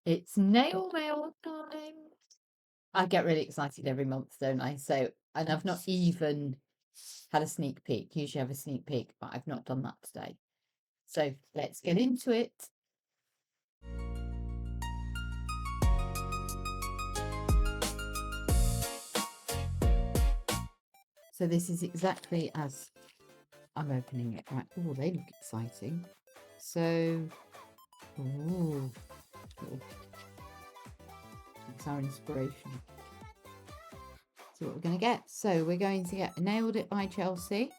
It's nail mail time. I get really excited every month, don't I? So, and I've not even had a sneak peek. Usually I have a sneak peek, but I've not done that today. So let's get into it. So this is exactly as I'm opening it. Right. Oh, they look exciting. So, ooh, it's our inspiration. See what we're going to get. So we're going to get Nailed It by Chelsea.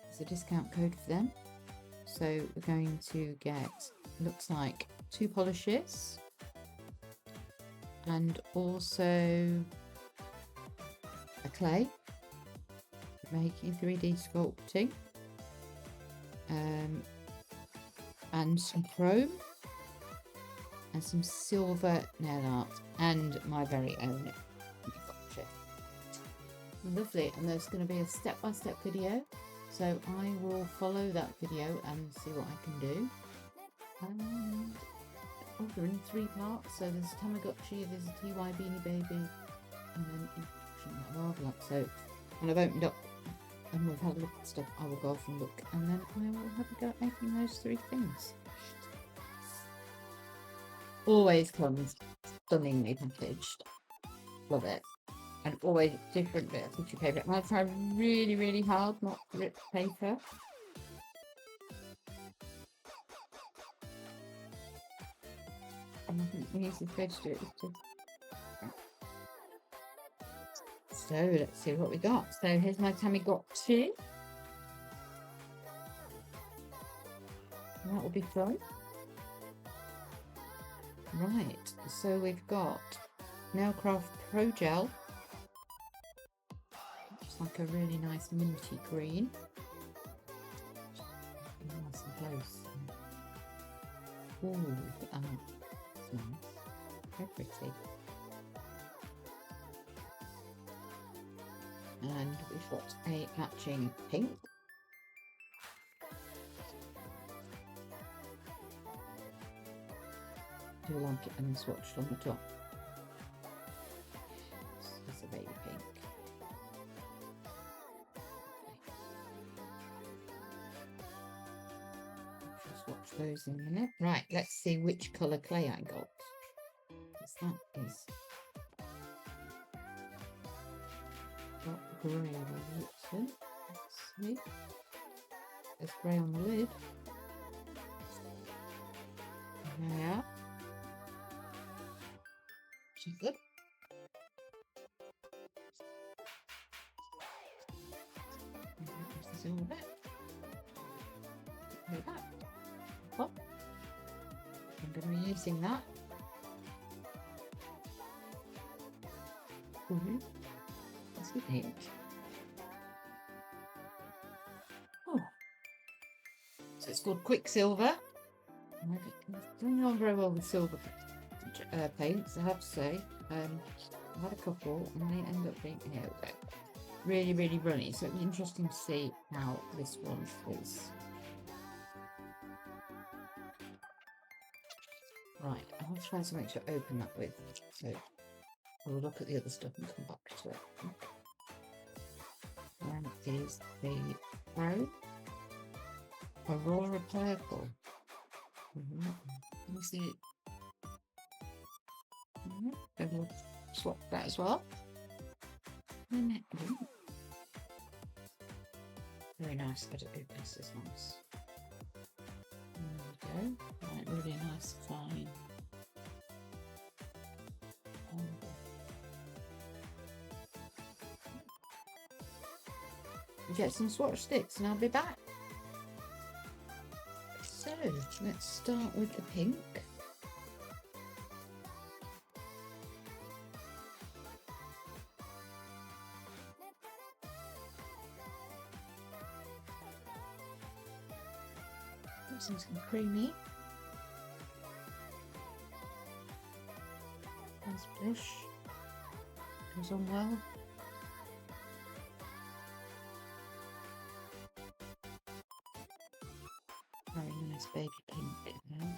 It's a discount code for them. So we're going to get, looks like 2 polishes and also a clay, making 3D sculpting, and some chrome and some silver nail art and my very own Tamagotchi. Lovely, and there's going to be a step-by-step video, so I will follow that video and see what I can do. And oh, they're in 3 parts, so there's Tamagotchi, there's a TY Beanie Baby, and then introduction Marvel. So when I've opened up and we've had a look at stuff, I will go off and look, and then I will have a go at making those 3 things. Always comes stunningly packaged. Love it. And always different bit of tissue paper. I'm going to try really, really hard not to rip paper. And I think the easiest way to do it is to... So let's see what we got. So here's my Tamagotchi. That will be fun. Right, so we've got Nailcraft Pro Gel. It's like a really nice minty green. Nice and close. Ooh, look at that. That's nice. Very pretty. And we've got a matching pink. Do like it and swatched on the top. This is a baby pink. I'll swatch those in a minute. Right, let's see which colour clay I got. Because that is dark grey by the looks of it. Let's see. There's grey on the lid. Yeah. She's good. This is all of it. Like that. Pop. I'm going to be using that. That's good pink. Oh. So it's called Quicksilver. I'm doing on very well with silver paints, I have to say. I've had a couple and they end up being really, really runny. So it'll be interesting to see how this one is. Right, I'll try something to open that with. So we'll look at the other stuff and come back to it. One is the Pro Aurora Purple. Let me see it. And we'll swap that as well. Very nice, but it opens is nice. There we go. Right, really nice, fine. Get some swatch sticks and I'll be back. So let's start with the pink. Some creamy. Nice blush. Goes on well. Very nice baby pink there.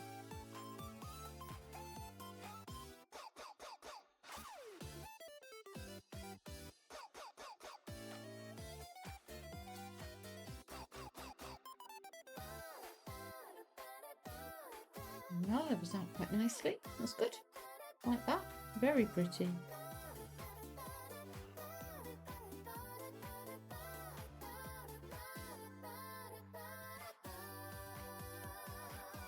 Well, that was out quite nicely. That's good. Like that. Very pretty.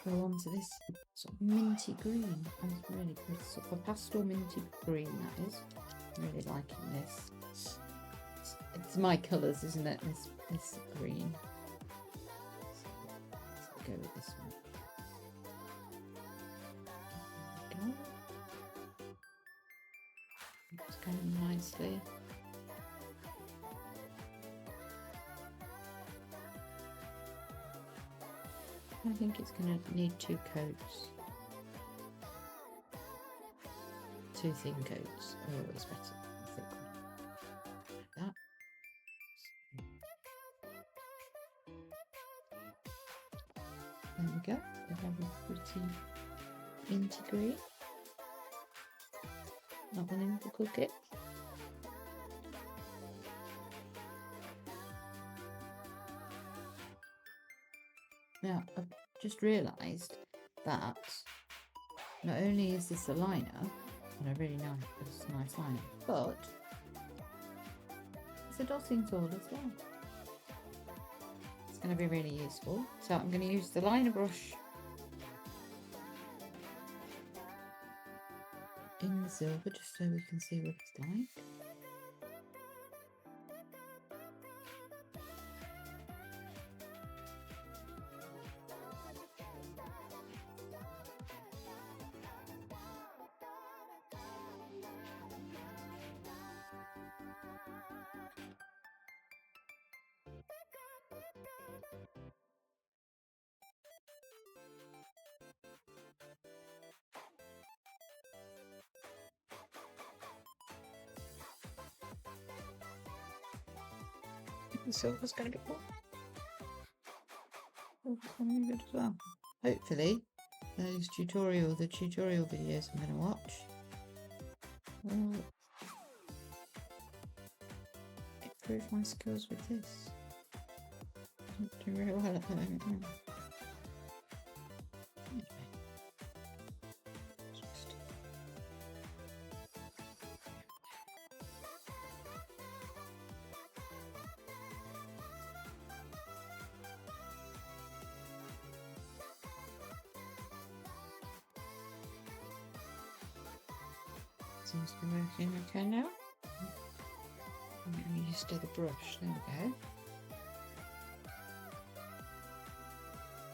Go on to this sort of minty green. That's really pretty. Sort of a pastel minty green, that is. Really liking this. It's my colours, isn't it? This green. So let's go with this one. There we go. It's going nicely. I think it's going to need 2 coats. 2 thin coats are always better than a thick one. Like that. There we go. We have a pretty minty green. Not one in to cook it. Now, I've just realised that not only is this a liner, and a really nice liner, but it's a dotting tool as well. It's going to be really useful. So I'm going to use the liner brush in the silver just so we can see what it's like. The silver's going to be cool. Good as well. Hopefully, the tutorial videos I'm going to watch will improve my skills with this. I'm doing very well at the moment now. Seems to be working okay now. I'm getting used to the brush. There we go.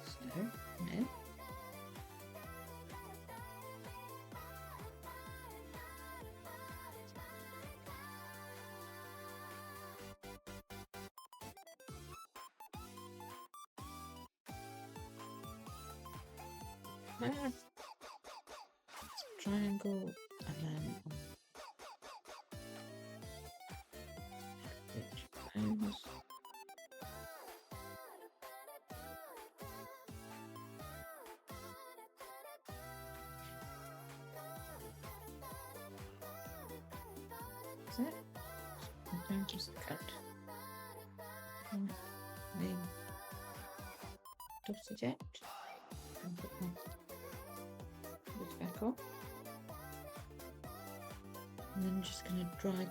So, no. Triangle and then which is it? I'm going to just cut the dotted edge and put that back on. And then I'm just going to drag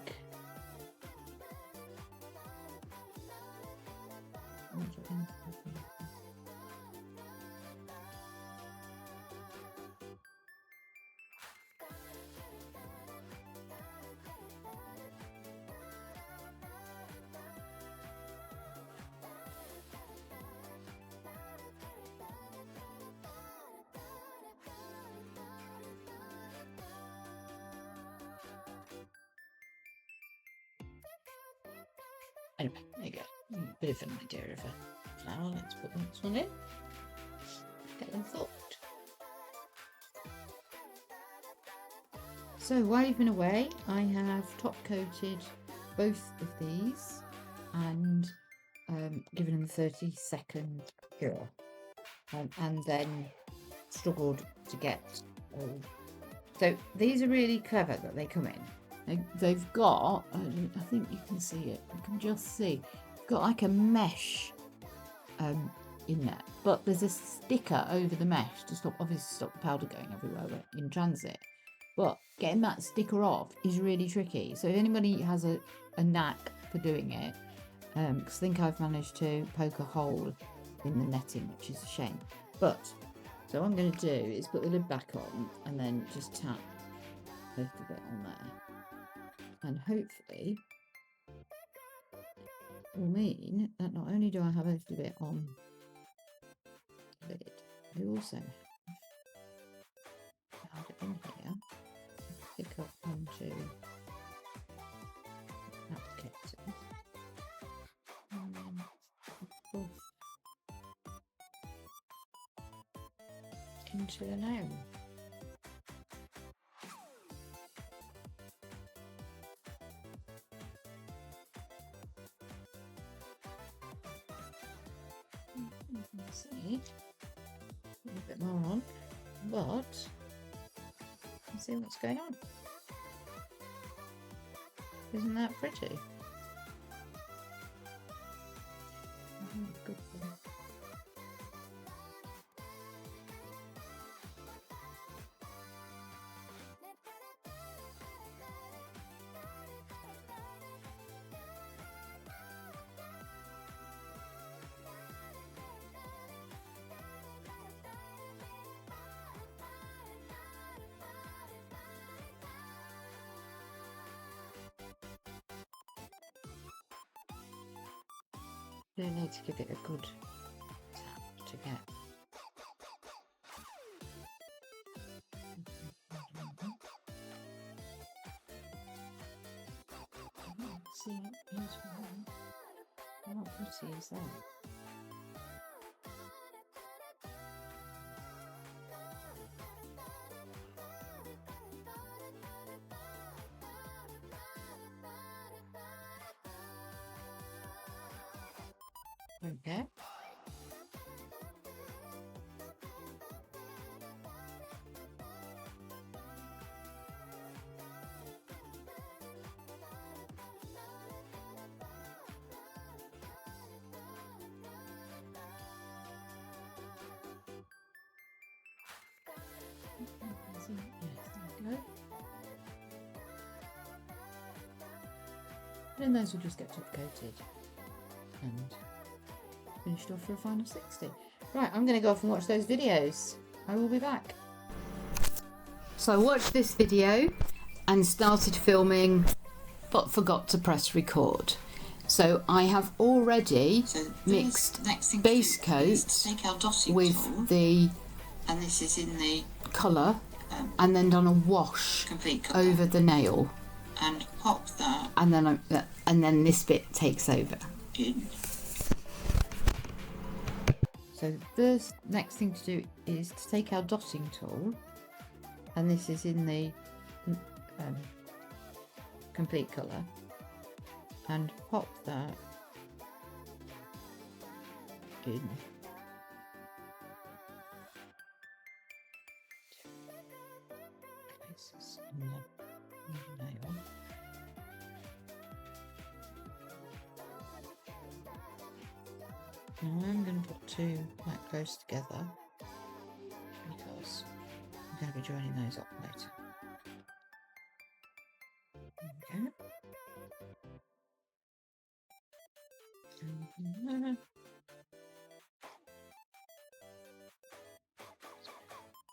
anyway, there you go. A bit of an idea of a flower. Let's put this one in. Get them thought. So while you've been away, I have top coated both of these and given them 30-second cure, and then struggled to get. So these are really clever that they come in. They've got, I think you can see it, you can just see, got like a mesh in there, but there's a sticker over the mesh to stop the powder going everywhere in transit. But getting that sticker off is really tricky. So if anybody has a knack for doing it, because I think I've managed to poke a hole in the netting, which is a shame. But so what I'm going to do is put the lid back on and then just tap a little bit on there, and hopefully will mean that not only do I have a little bit on the lid, I also have it in here, pick up onto applicator, and then puff into the nail. See, a little bit more on, but let's see what's going on. Isn't that pretty? Good. You need to give it a good tap to get. See, here's one. How pretty is that? Okay. Go. Then those will just get top coated and finished off for a final 60. Right, I'm going to go off and watch those videos. I will be back. So I watched this video and started filming, but forgot to press record. So I have already mixed base coat with the, and this is in the colour, and then done a wash over the nail, and pop that, and then this bit takes over. So the next thing to do is to take our dotting tool, and this is in the complete colour, and pop that in. Places in the nail. Now I'm going to put two quite close together because I'm going to be joining those up later. Okay.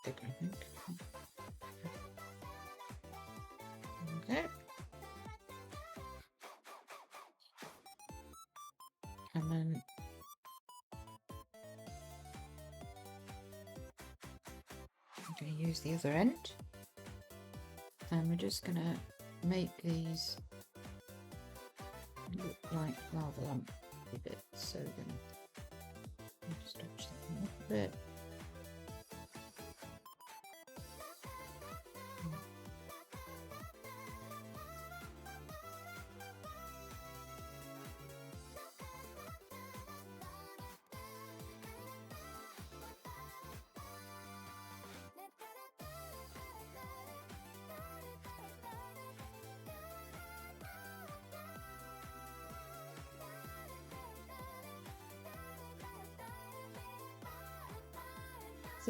Bigger, I think. Okay. And then I'm going to use the other end, and we're just going to make these look like lava lamp bits. So we're going to stretch them up a bit.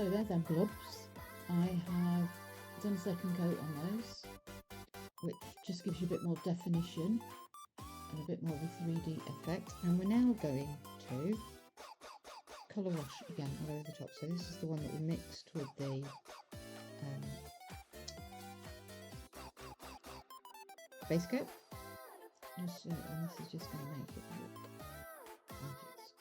So they're them blobs. I have done a second coat on those, which just gives you a bit more definition and a bit more of a 3D effect. And we're now going to colour wash again all over the top. So this is the one that we mixed with the base coat. And this is just going to make it look gorgeous.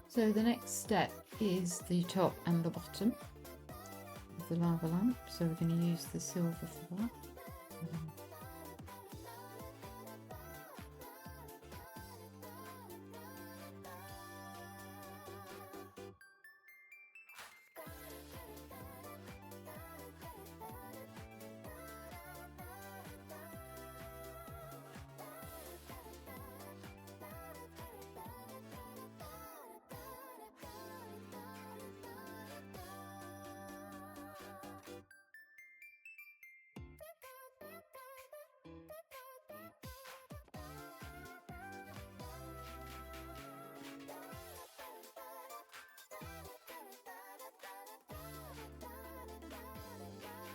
So the next step is the top and the bottom of the lava lamp. So we're going to use the silver for that.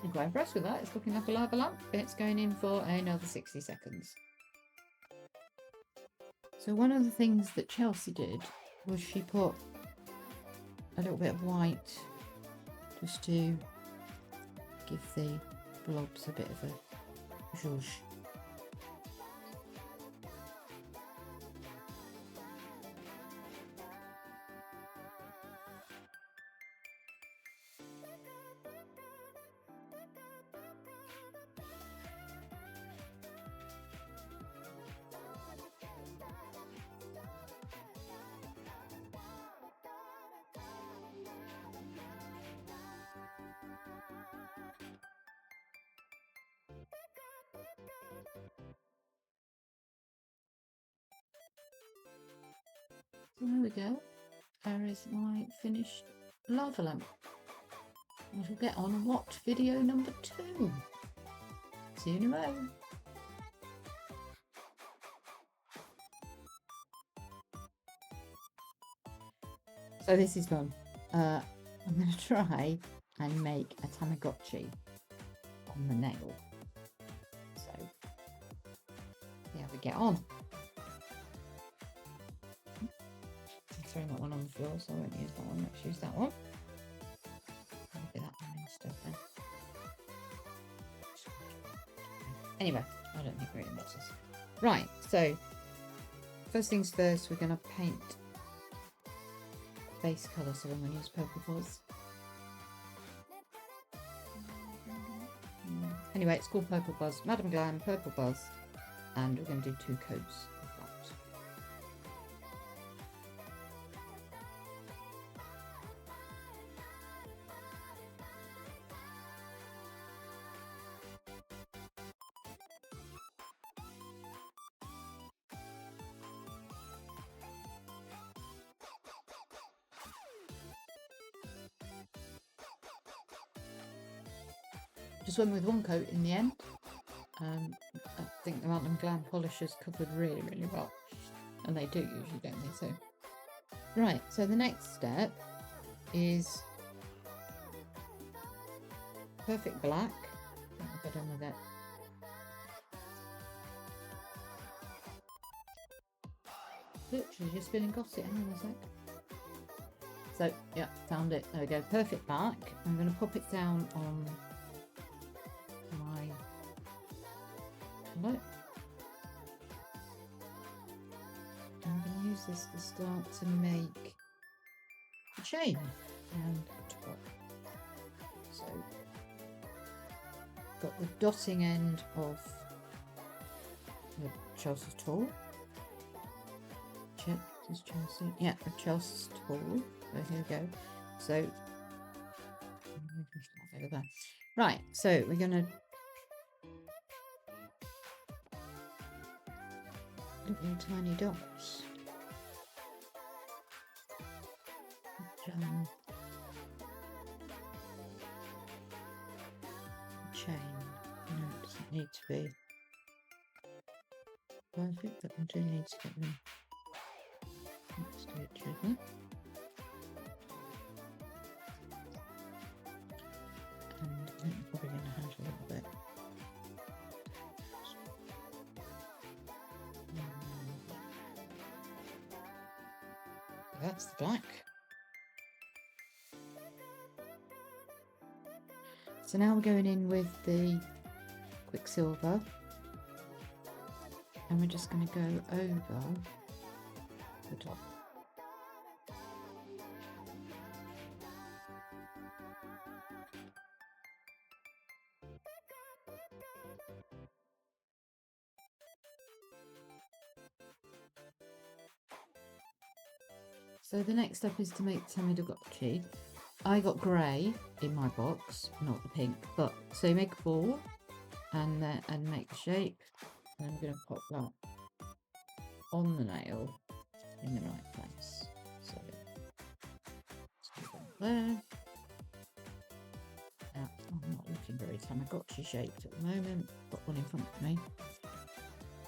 I'm quite impressed with that. It's looking like a lava lamp. It's going in for another 60 seconds. So one of the things that Chelsea did was she put a little bit of white just to give the blobs a bit of a zhuzh. So there we go. There is my finished lava lamp. We shall get on and watch video number 2. See you in a moment. So this is fun. I'm going to try and make a Tamagotchi on the nail. So see how we get on. I'm throwing that one on the floor, so I won't use that one. Let's use that one. Maybe that one instead then. Anyway, I don't think we're in boxes. Right, so first things first, we're going to paint base colour, so I'm going to use Purple Fuzz. Anyway, it's called Purple Buzz, Madam Glam, Purple Buzz, and we're going to do 2 coats of that. Just went with 1 coat in the end. I think the Madam Glam polishers covered really, really well. And they do usually, don't they? So, right, so the next step is Perfect Black. I'll go done with it. Literally just been in Gossip, hang on a sec. So, yeah, found it. There we go, Perfect Black. I'm going to pop it down on my palette. I'm going to use this to start to make a chain around the top. So, got the dotting end of the Chelsea's tool. Check, is Chelsea? Yeah, the Chelsea's tool. So here we go. So, over there. Right, so we're going to little tiny dots. chain. No, it doesn't need to be perfect, but we do need to get them next to each other. And I think we're probably going to have a little bit. That's the black. So now we're going in with the Quicksilver, and we're just going to go over the top. So the next step is to make Tamagotchi. I got grey in my box, not the pink, but so you make a ball and make the shape, and I'm going to pop that on the nail in the right place. So let's do that there. Now, I'm not looking very Tamagotchi shaped at the moment. Got one in front of me,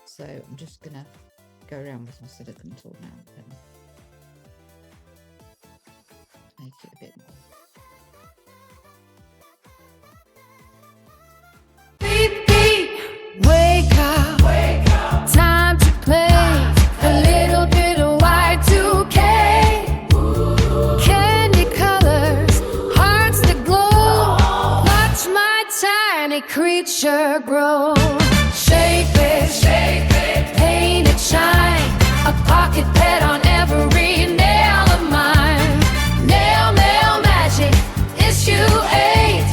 so I'm just going to go around with my silicone tool now and make it a bit more. Beep, beep, wake up, time to play a little bit of Y2K. Candy colors, hearts that glow. Watch my tiny creature grow. Shape it, paint it, shine. A pocket pet on every nail of mine. Nail magic, issue 8.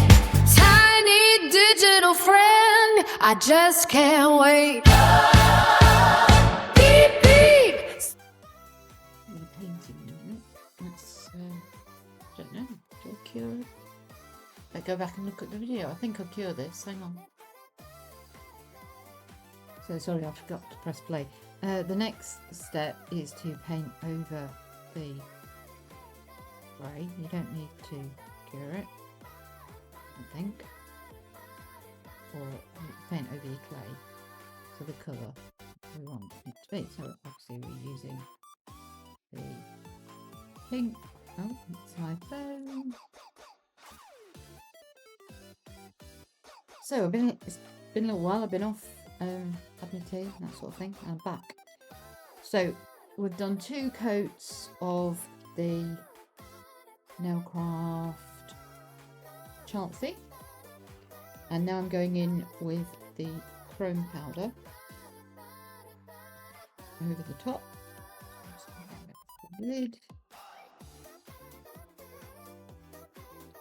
Tiny digital friend, I just can't wait. Beep, beep. I'm painting in a minute. That's, I don't know, do I cure it? Let's go back and look at the video. I think I'll cure this. Hang on. So sorry, I forgot to press play. The next step is to paint over the grey. You don't need to cure it, I think. Or paint over your clay to the colour we want it to be. So obviously we're using the pink. Oh, it's my phone. So it's been a little while. I've been off, had my tea, that sort of thing, and I'm back. So we've done 2 coats of the Nailcraft Chancy, and now I'm going in with the chrome powder over the top. The lid.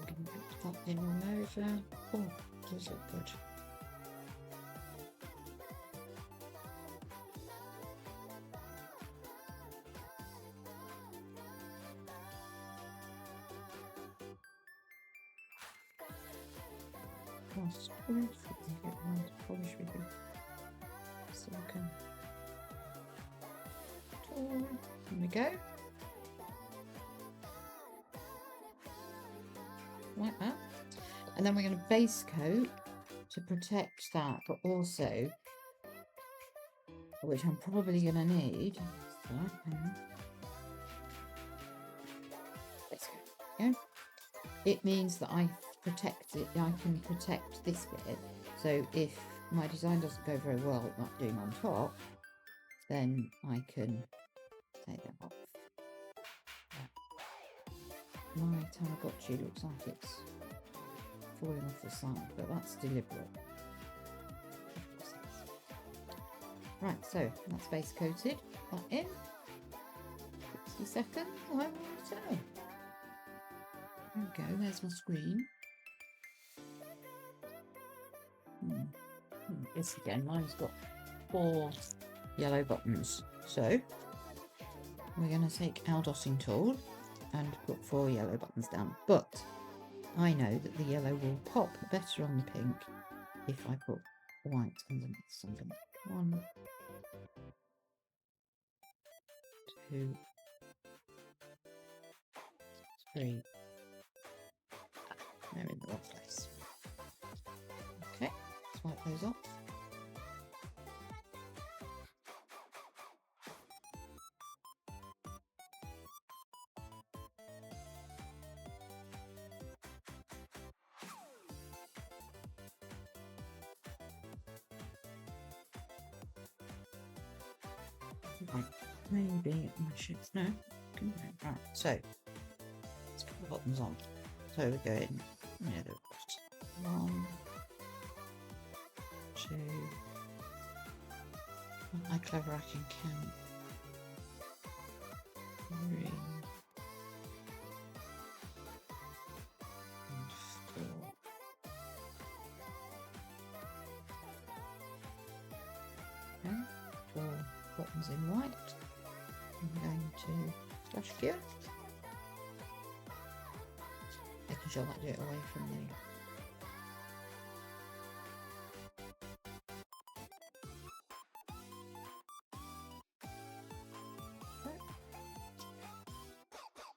I'm going to put that in on over. Oh, does look good. Get nice polish with the silicone tool. There we go. Like that. And then we're going to base coat to protect that, but also, which I'm probably going to need, base coat. Yeah. It means that I protect it. I can protect this bit. So if my design doesn't go very well, not doing on top, then I can take that off. My Tamagotchi looks like it's falling off the side, but that's deliberate. Right, so that's base coated. That in 60 seconds. I will return. There we go. There's my screen. This again. Mine's got 4 yellow buttons. So we're going to take our dotting tool and put 4 yellow buttons down. But I know that the yellow will pop better on the pink if I put white underneath. So I'm going to 1, 2, 3. They're in the wrong place. those off. Right, maybe I should no. Right, so let's put the buttons on. So we're going near the bottom. 1, 2. Not my clever I can count. 3 and 4. Okay, 4 buttons in white. I'm going to slash gear. Making sure I do it away from the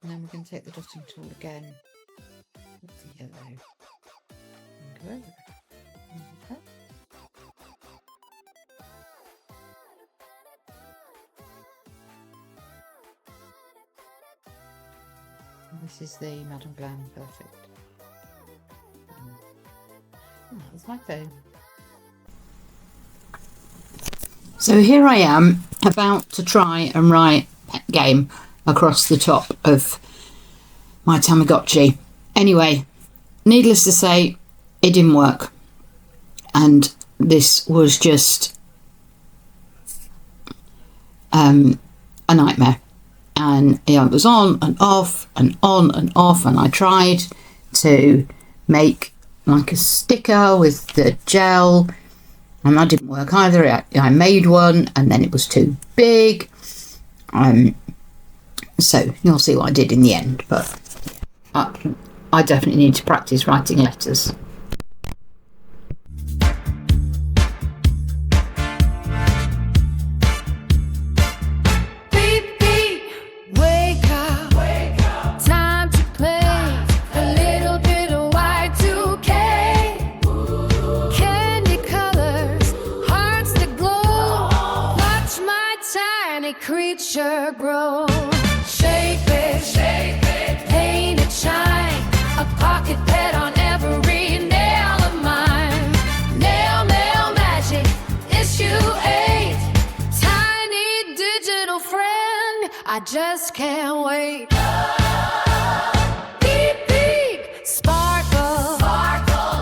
and then we're going to take the dotting tool again with the yellow and go over it. Okay. And this is the Madam Glam Perfect. That's my phone. So here I am about to try and write Pet Game across the top of my Tamagotchi. Anyway, needless to say, it didn't work. And this was just a nightmare. And it was on and off and on and off. And I tried to make like a sticker with the gel. And that didn't work either. I made one and then it was too big. So you'll see what I did in the end, but I definitely need to practice writing letters. Beep, beep, wake up, time to play a little bit of Y2K. Candy colors, hearts that glow. Watch my tiny creature grow. Shape it, paint it, shine. A pocket pet on every nail of mine. Nail magic, issue 8. Tiny digital friend, I just can't wait. Beep, beep, sparkle,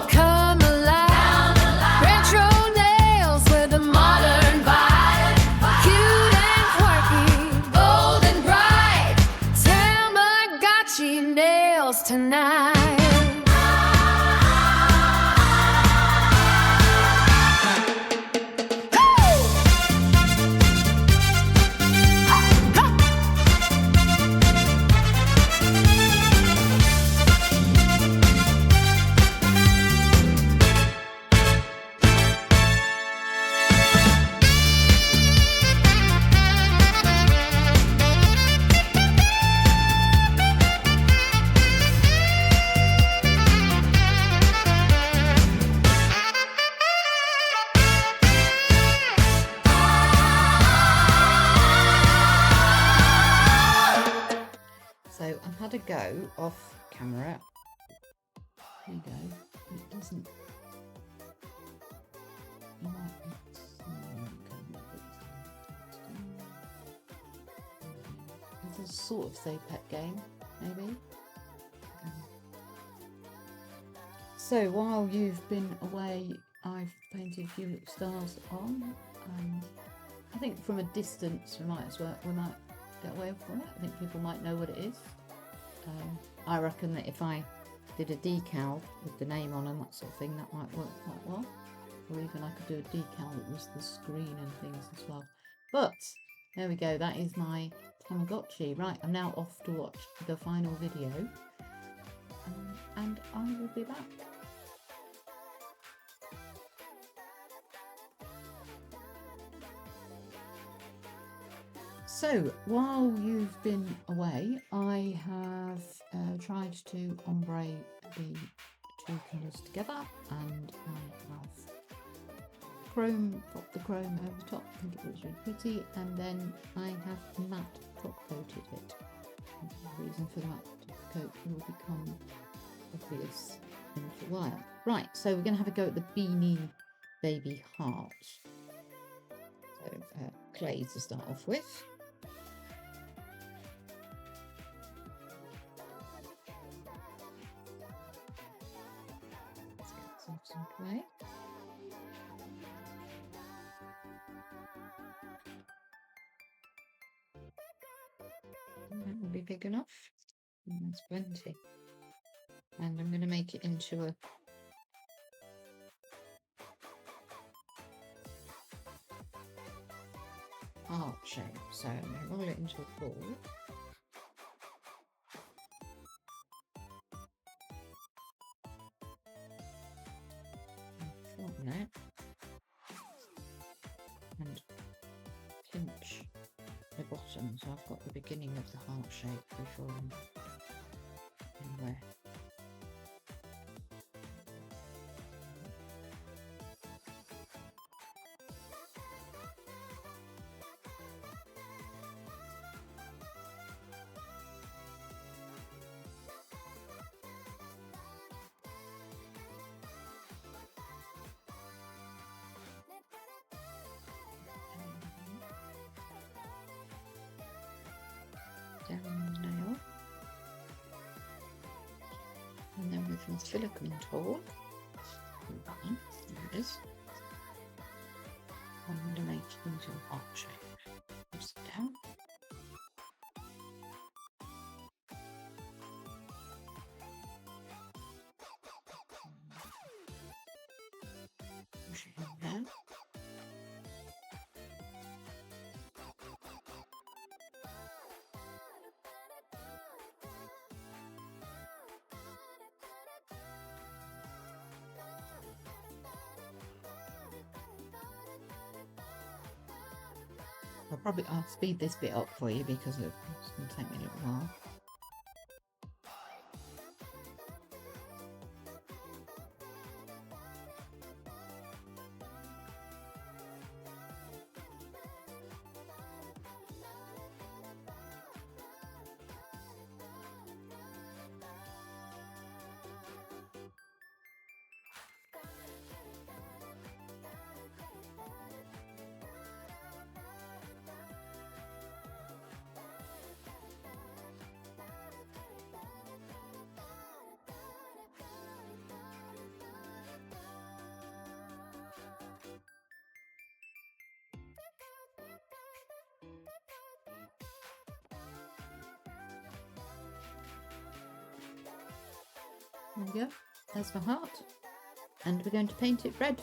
come alive. Retro nails with a modern vibe. Cute and quirky, bold and bright. Tamagotchi nails tonight. So I've had a go off camera. There you go. It doesn't. You might not see it. It's a sort of say Pet Game, maybe. So while you've been away, I've painted a few little stars on, and I think from a distance we might get away from it. I think people might know what it is. I reckon that if I did a decal with the name on and that sort of thing, that might work quite well. Or even I could do a decal that was the screen and things as well. But there we go, that is my Tamagotchi. Right, I'm now off to watch the final video, and I will be back. So while you've been away, I have tried to ombre the two colours together, and I have chrome, pop the chrome over the top. I think it looks really pretty. And then I have matte top coated it. And the reason for that top coat will become obvious in a while. Right, so we're going to have a go at the Beanie Baby Heart. So clay to start off with. Let's get some clay. That will be big enough. And that's plenty. And I'm going to make it into a heart shape. So I'm going to roll it into a ball. And flatten it. And pinch the bottom, so I've got the beginning of the heart shape before I'm in there. Down the nail, and then with my silicone tool, there it is. I'm going to make it into a heart shape. Press it down. Push it in there. I'll speed this bit up for you because it's going to take me a little while. There we go, there's the heart, and we're going to paint it red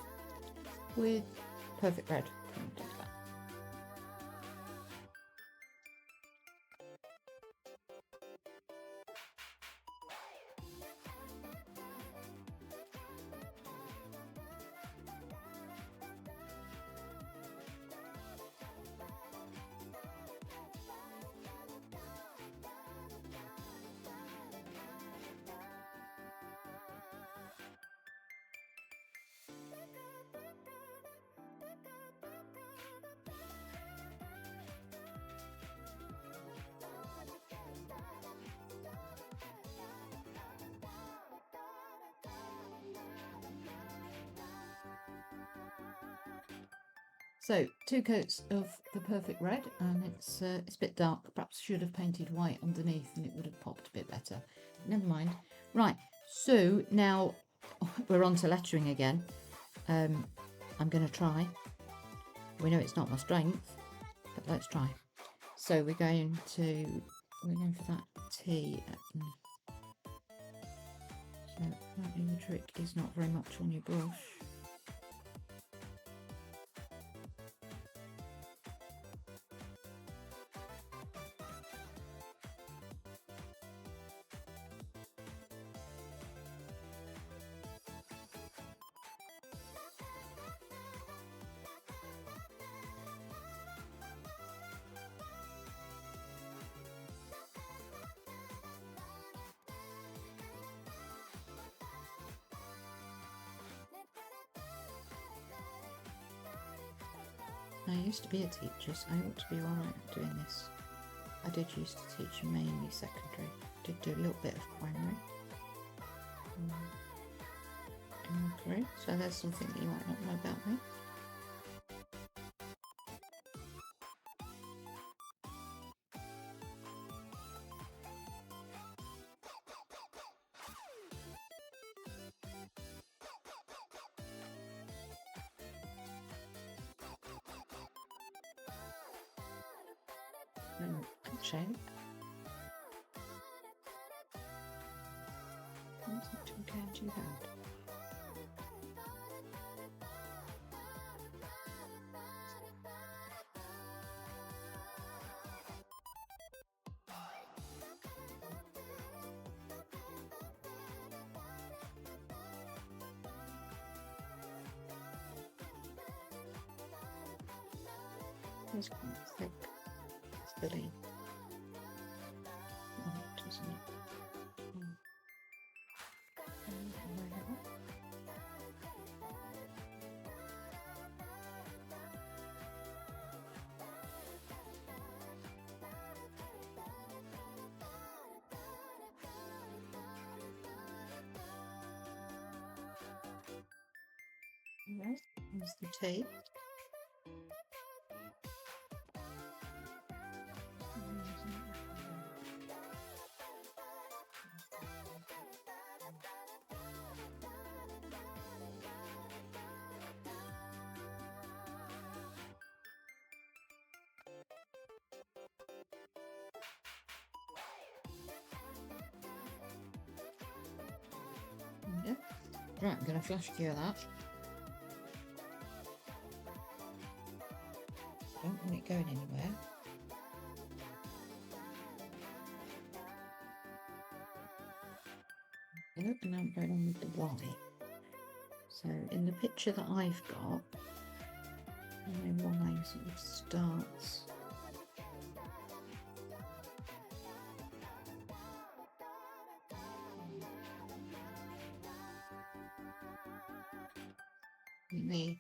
with Perfect Red. So 2 coats of the Perfect Red, and it's a bit dark. Perhaps should have painted white underneath and it would have popped a bit better. Never mind. Right, so now we're on to lettering again. I'm going to try. We know it's not my strength, but let's try. So we're going for that T. So apparently the trick is not very much on your brush. I used to be a teacher, so I ought to be alright at doing this. I did used to teach mainly secondary. Did do a little bit of primary. Okay, so there's something that you might not know about me. Actually, that's not too bad. It's quite thick. It's filling. Isn't it? Right, here's the tape. Yeah. Right, I'm going to flash cure that. Don't want it going anywhere. Look, and now I'm going on with the Y. So in the picture that I've got, my Y sort of starts in the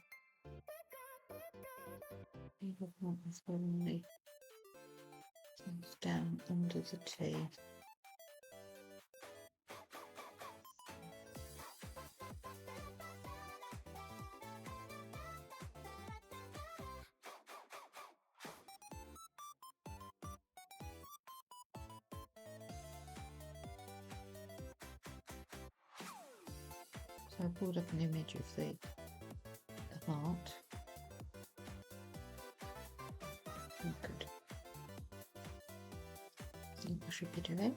down under the T. So I pulled up an image of the heart. Oh, good. I think I should be doing.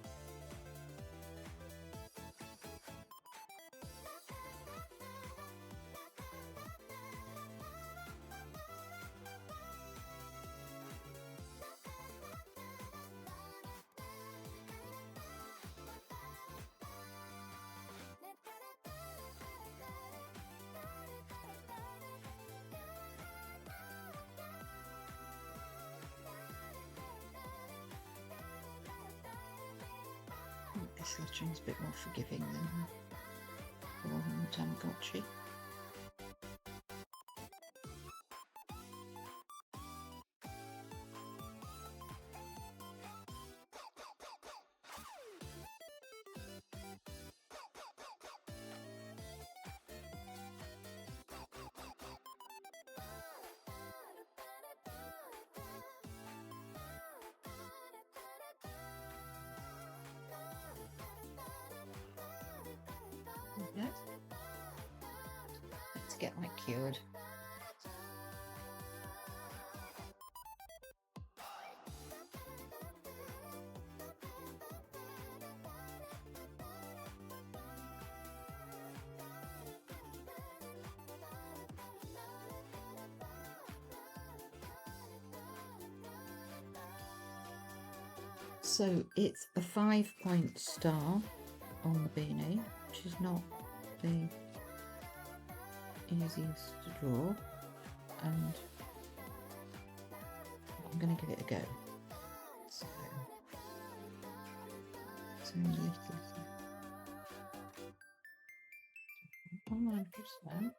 This lettering's a bit more forgiving than the one on the Tamagotchi. Yeah. Let's get that cured. So it's a 5-point star on the beanie, which is not the easiest to draw, and I'm going to give it a go. So it's only a little online for that.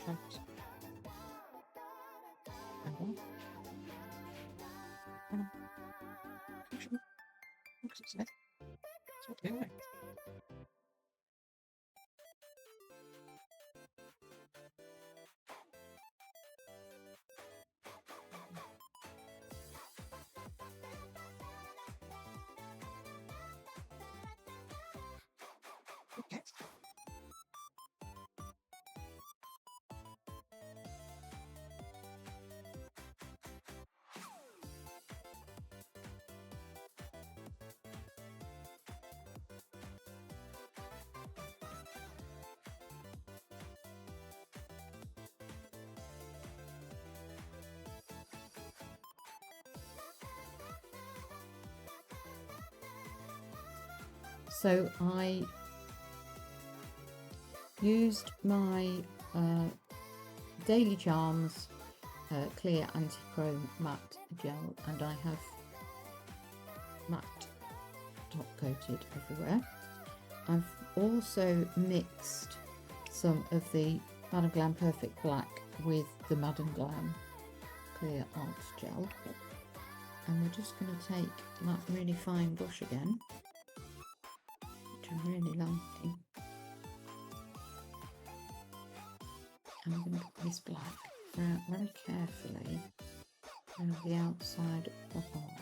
Right. Okay. So I used my Daily Charms clear anti-chrome matte gel, and I have matte top coated everywhere. I've also mixed some of the Madam Glam Perfect Black with the Madam Glam clear art gel, and we're just going to take that really fine brush again, which I'm really liking, and I'm going to put this black out very carefully over the outside of the heart.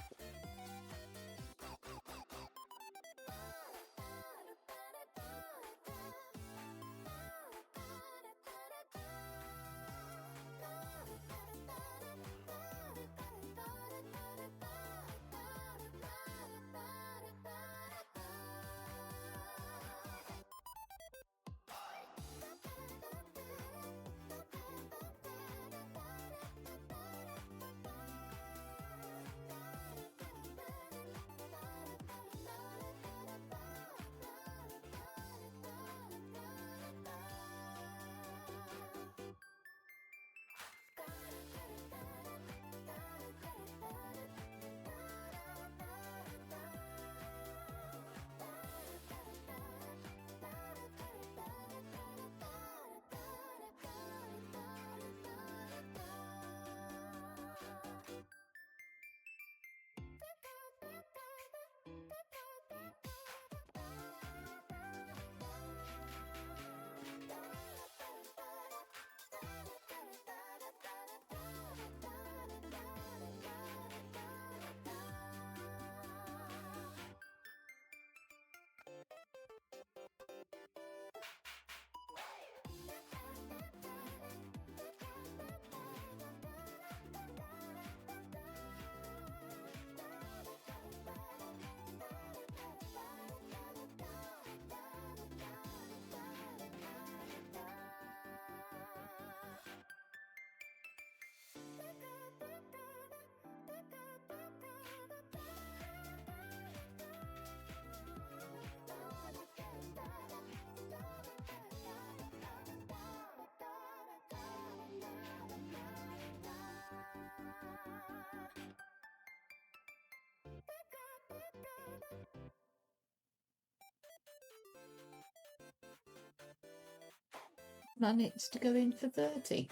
That needs to go in for 30.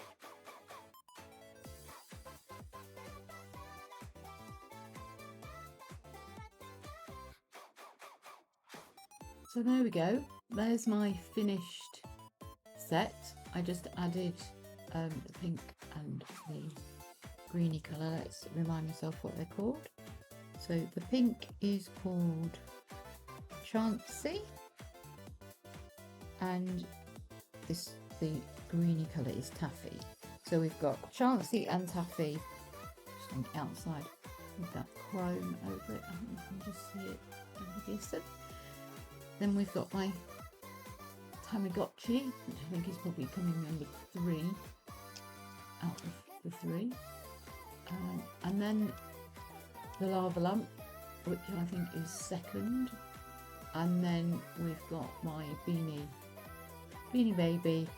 So there we go. There's my finished set. I just added the pink and the greeny colour. Let's remind myself what they're called. So the pink is called Charme, and the greeny colour is Taffy. So we've got Charme and Taffy just on the outside with that chrome over it. I think you can just see it in the distance. Then we've got my Tamagotchi, which I think is probably coming number 3 out of the 3. And then the lava lamp, which I think is second. And then we've got my Beanie Baby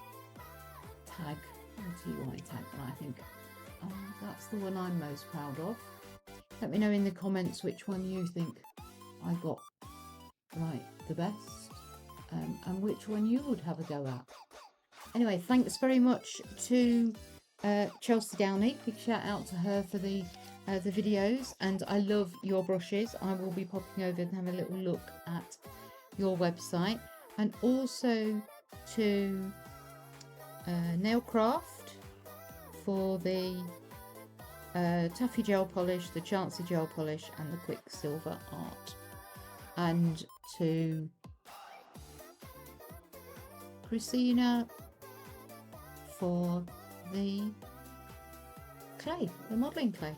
tag, TY tag, and I think that's the one I'm most proud of. Let me know in the comments which one you think I got right the best, and which one you would have a go at. Anyway, thanks very much to Chelsea Downey. Big shout out to her for the videos, and I love your brushes. I will be popping over and having a little look at your website, and also to Nailcraft for the Taffy gel polish, the Chancy gel polish, and the Quicksilver art, and to Christina for the clay, the modelling clay,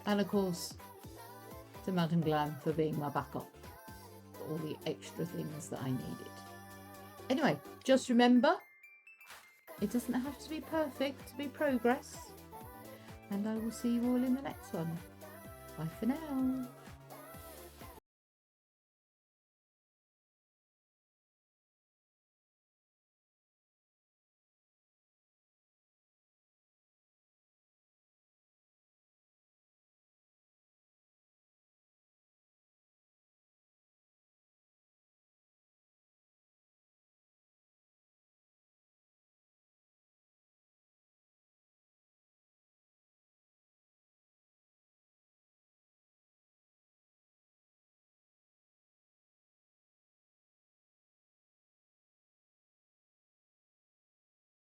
and of course to Madam Glam for being my backup for all the extra things that I needed. Anyway, just remember, it doesn't have to be perfect to be progress, and I will see you all in the next one. Bye for now.